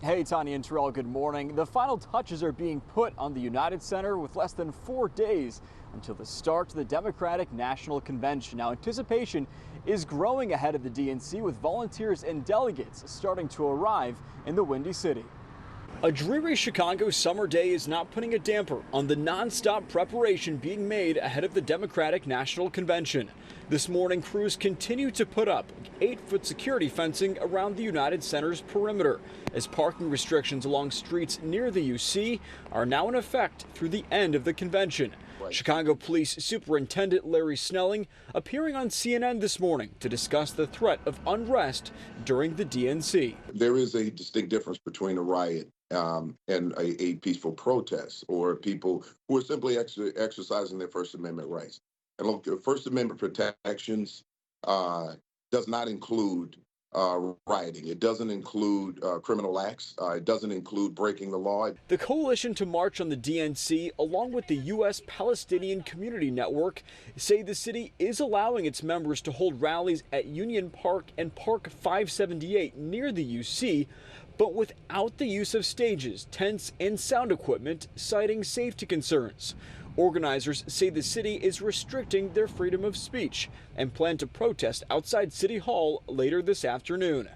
Hey, Tanya and Terrell, good morning. The final touches are being put on the United Center with less than 4 days until the start of the Democratic National Convention. Now, anticipation is growing ahead of the DNC with volunteers and delegates starting to arrive in the Windy City. A dreary Chicago summer day is not putting a damper on the nonstop preparation being made ahead of the Democratic National Convention. This morning, crews continue to put up 8-foot security fencing around the United Center's perimeter, as parking restrictions along streets near the UC are now in effect through the end of the convention. Chicago Police Superintendent Larry Snelling appearing on CNN this morning to discuss the threat of unrest during the DNC. There is a distinct difference between a riot and a peaceful protest, or people who are simply exercising their First Amendment rights. And look, First Amendment protections does not include rioting. It doesn't include criminal acts. It doesn't include breaking the law. The coalition to march on the DNC, along with the U.S. Palestinian Community Network, say the city is allowing its members to hold rallies at Union Park and Park 578 near the UC, but without the use of stages, tents, and sound equipment, citing safety concerns. Organizers say the city is restricting their freedom of speech and plan to protest outside City Hall later this afternoon.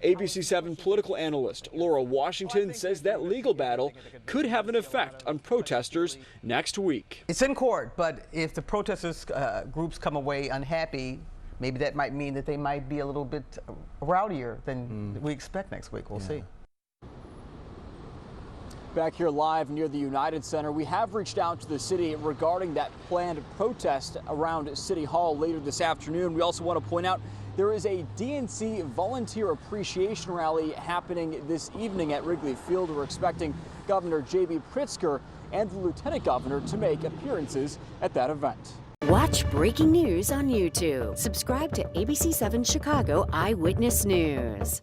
ABC 7 political analyst Laura Washington says that legal battle could have an effect on protesters next week. It's in court, but if the protesters groups come away unhappy, maybe that might mean that they might be a little bit rowdier than we expect next week. We'll see. Back here live near the United Center, we have reached out to the city regarding that planned protest around City Hall later this afternoon. We also want to point out there is a DNC volunteer appreciation rally happening this evening at Wrigley Field. We're expecting Governor J.B. Pritzker and the Lieutenant Governor to make appearances at that event. Watch breaking news on YouTube. Subscribe to ABC 7 Chicago Eyewitness News.